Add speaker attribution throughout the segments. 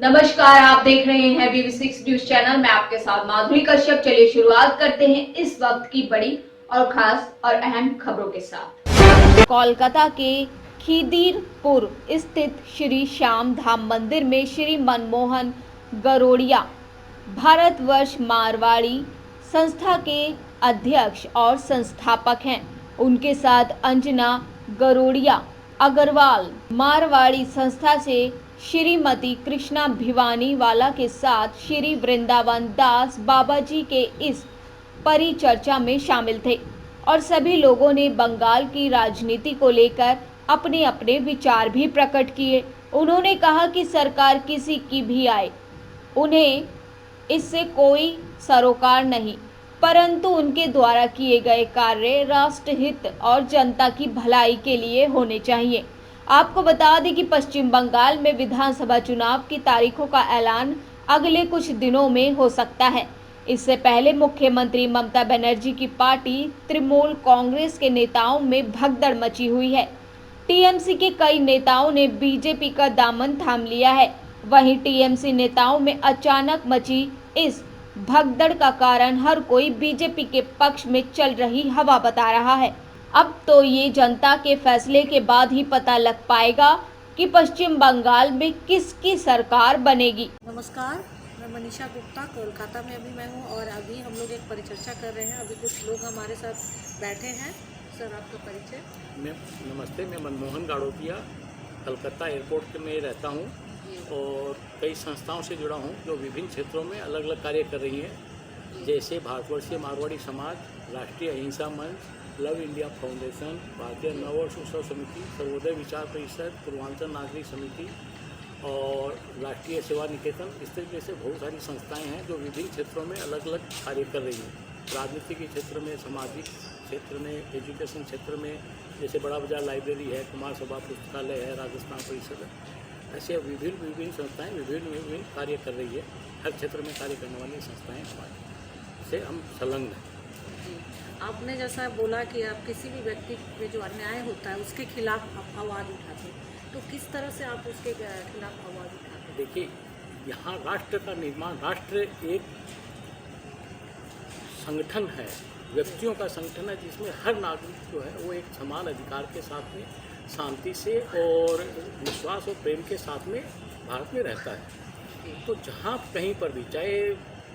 Speaker 1: नमस्कार, आप देख रहे हैं BB6 न्यूज चैनल। मैं आपके साथ माधुरी कश्यप। चलिए शुरुआत करते हैं इस वक्त की बड़ी और खास और अहम खबरों के साथ। कोलकाता के खिदिरपुर स्थित श्री श्याम धाम मंदिर में श्री मनमोहन गरोड़िया भारतवर्ष मारवाड़ी संस्था के अध्यक्ष और संस्थापक हैं। उनके साथ अंजना गरोड़िया अग्रवाल मारवाड़ी संस्था से श्रीमती कृष्णा भिवानी वाला के साथ श्री वृंदावन दास बाबा जी के इस परिचर्चा में शामिल थे और सभी लोगों ने बंगाल की राजनीति को लेकर अपने अपने विचार भी प्रकट किए। उन्होंने कहा कि सरकार किसी की भी आए, उन्हें इससे कोई सरोकार नहीं, परंतु उनके द्वारा किए गए कार्य राष्ट्रहित और जनता की भलाई के लिए होने चाहिए। आपको बता दें कि पश्चिम बंगाल में विधानसभा चुनाव की तारीखों का ऐलान अगले कुछ दिनों में हो सकता है। इससे पहले मुख्यमंत्री ममता बनर्जी की पार्टी तृणमूल कांग्रेस के नेताओं में भगदड़ मची हुई है। टीएमसी के कई नेताओं ने बीजेपी का दामन थाम लिया है। वहीं टीएमसी नेताओं में अचानक मची इस भगदड़ का कारण हर कोई बीजेपी के पक्ष में चल रही हवा बता रहा है। अब तो ये जनता के फैसले के बाद ही पता लग पाएगा कि पश्चिम बंगाल में किसकी सरकार बनेगी।
Speaker 2: नमस्कार, मैं मनीषा गुप्ता कोलकाता में अभी मैं हूँ और अभी हम लोग एक परिचर्चा कर रहे हैं। अभी कुछ लोग हमारे साथ बैठे हैं। सर, आपका परिचय?
Speaker 3: नमस्ते, मैं मनमोहन गाड़ोतिया कलकत्ता एयरपोर्ट में रहता हूँ और कई संस्थाओं से जुड़ा हूँ जो विभिन्न क्षेत्रों में अलग अलग कार्य कर रही हैं, जैसे भारतवर्षीय मारवाड़ी समाज, राष्ट्रीय अहिंसा मंच, लव इंडिया फाउंडेशन, भारतीय नववर्ष उत्सव समिति, सर्वोदय विचार परिषद, पूर्वांचल नागरिक समिति और राष्ट्रीय सेवा निकेतन। इस तरीके से बहुत सारी संस्थाएं हैं जो विभिन्न क्षेत्रों में अलग अलग कार्य कर रही हैं। राजनीति के क्षेत्र में, सामाजिक क्षेत्र में, एजुकेशन क्षेत्र में, जैसे बड़ा बाजार लाइब्रेरी है, कुमार सभा पुस्तकालय है, राजस्थान परिषद है, ऐसे विभिन्न संस्थाएं विभिन्न कार्य कर रही है। हर क्षेत्र में कार्य करने वाली संस्थाएं हमारे से हम संलग्न हैं।
Speaker 2: आपने जैसा बोला कि आप किसी भी व्यक्ति पे जो अन्याय होता है उसके खिलाफ आप आवाज़ उठाते हैं, तो किस तरह से आप उसके खिलाफ आवाज़ उठाते हैं?
Speaker 3: देखिए, यहाँ राष्ट्र का निर्माण, राष्ट्र एक संगठन है, व्यक्तियों का संगठन है जिसमें हर नागरिक जो है वो एक समान अधिकार के साथ में शांति से और विश्वास और प्रेम के साथ में भारत में रहता है। तो जहाँ कहीं पर भी, चाहे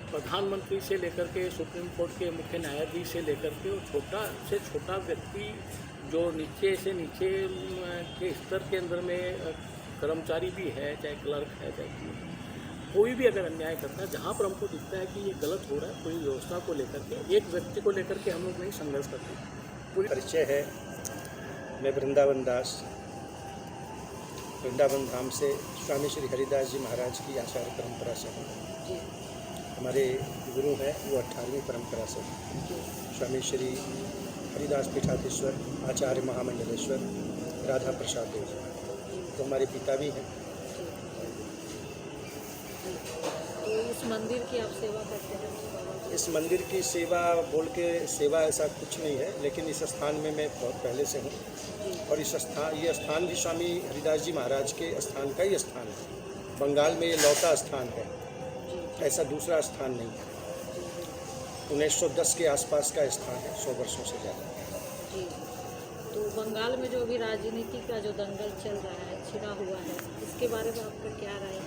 Speaker 3: प्रधानमंत्री से लेकर के सुप्रीम कोर्ट के मुख्य न्यायाधीश से लेकर के वो छोटा से छोटा व्यक्ति जो नीचे से नीचे के स्तर के अंदर में कर्मचारी भी है, चाहे क्लर्क है, चाहे कोई भी अगर अन्याय करता है, जहाँ पर हमको दिखता है कि ये गलत हो रहा है, कोई व्यवस्था को लेकर के, एक व्यक्ति को लेकर के हम लोग नहीं संघर्ष करते।
Speaker 4: पूरी परिचय है, मैं वृंदावन दास, वृंदावन धाम से स्वामी श्री हरिदास जी महाराज की आचार्य परंपरा से हूँ। हमारे गुरु हैं वो 18वीं परंपरा से स्वामी श्री हरिदास पीठाधीश्वर आचार्य महामंडलेश्वर राधा प्रसाद देव जी, तो हमारे पिता भी हैं।
Speaker 2: तो इस मंदिर की आप सेवा करते हैं?
Speaker 4: इस मंदिर की सेवा बोल के सेवा ऐसा कुछ नहीं है, लेकिन इस स्थान में मैं बहुत पहले से हूँ और ये स्थान भी स्वामी हरिदास जी महाराज के स्थान का ही स्थान है। बंगाल में ये लौता स्थान है, ऐसा दूसरा स्थान नहीं है। 1910 के आसपास का स्थान है, 100 वर्षों से ज़्यादा।
Speaker 2: जी, तो बंगाल में जो अभी राजनीति का जो दंगल चल रहा है, छिड़ा हुआ है, इसके बारे में आपका क्या राय है?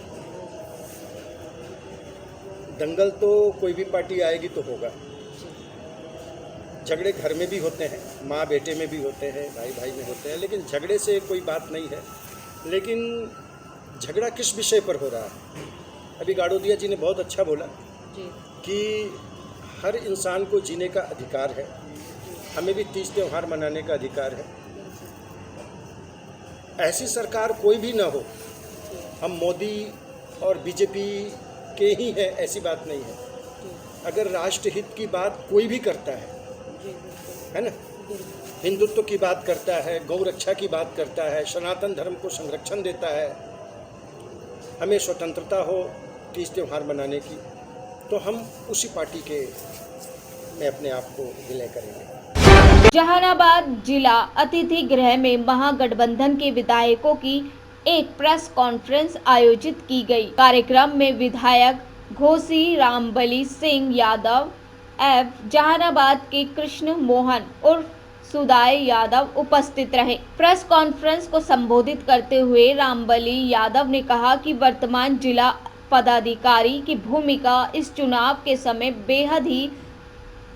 Speaker 4: दंगल तो कोई भी पार्टी आएगी तो होगा। झगड़े घर में भी होते हैं, माँ बेटे में भी होते हैं, भाई भाई में होते हैं, लेकिन झगड़े से कोई बात नहीं है। लेकिन झगड़ा किस विषय पर हो रहा है? अभी गाड़ोदिया जी ने बहुत अच्छा बोला कि हर इंसान को जीने का अधिकार है, हमें भी तीज त्यौहार मनाने का अधिकार है। ऐसी सरकार कोई भी ना हो, हम मोदी और बीजेपी के ही हैं, ऐसी बात नहीं है। अगर राष्ट्रहित की बात कोई भी करता है ना, हिंदुत्व की बात करता है, गौ रक्षा की बात करता है, सनातन धर्म को संरक्षण देता है, हमें स्वतंत्रता हो तीज त्यौहार मनाने की, तो हम उसी पार्टी के में अपने आप को विलय करेंगे।
Speaker 1: जहानाबाद जिला अतिथि गृह में महागठबंधन के विधायकों की एक प्रेस कॉन्फ्रेंस आयोजित की गई। कार्यक्रम में विधायक घोसी रामबली सिंह यादव एवं जहानाबाद के कृष्ण मोहन उर्फ सुदाय यादव उपस्थित रहे। प्रेस कॉन्फ्रेंस को संबोधित करते हुए रामबली यादव ने कहा कि वर्तमान जिला पदाधिकारी की भूमिका इस चुनाव के समय बेहद ही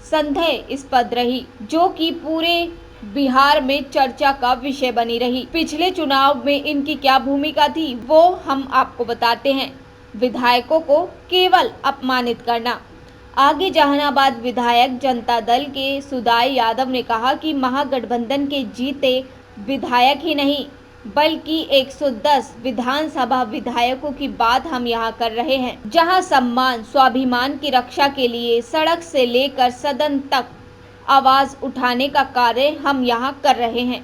Speaker 1: संदेहास्पद रही, जो कि पूरे बिहार में चर्चा का विषय बनी रही। पिछले चुनाव में इनकी क्या भूमिका थी वो हम आपको बताते हैं। विधायकों को केवल अपमानित करना। आगे जहानाबाद विधायक जनता दल के सुदाय यादव ने कहा कि महागठबंधन के जीते विधायक ही नहीं बल्कि 110 विधानसभा विधायकों की बात हम यहां कर रहे हैं, जहां सम्मान स्वाभिमान की रक्षा के लिए सड़क से लेकर सदन तक आवाज उठाने का कार्य हम यहां कर रहे हैं।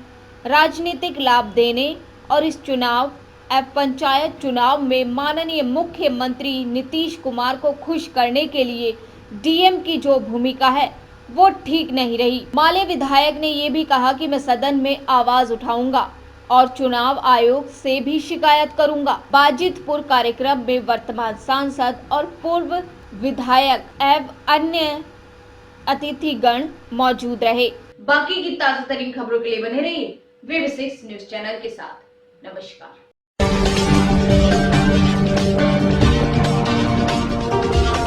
Speaker 1: राजनीतिक लाभ देने और इस चुनाव एवं पंचायत चुनाव में माननीय मुख्यमंत्री नीतीश कुमार को खुश करने के लिए डीएम की जो भूमिका है वो ठीक नहीं रही। माले विधायक ने ये भी कहा कि मैं सदन में आवाज उठाऊंगा और चुनाव आयोग से भी शिकायत करूंगा। बाजितपुर कार्यक्रम में वर्तमान सांसद और पूर्व विधायक एवं अन्य अतिथिगण मौजूद रहे। बाकी की ताजा तरीन खबरों के लिए बने रहिए वीवी6 न्यूज चैनल के साथ। नमस्कार।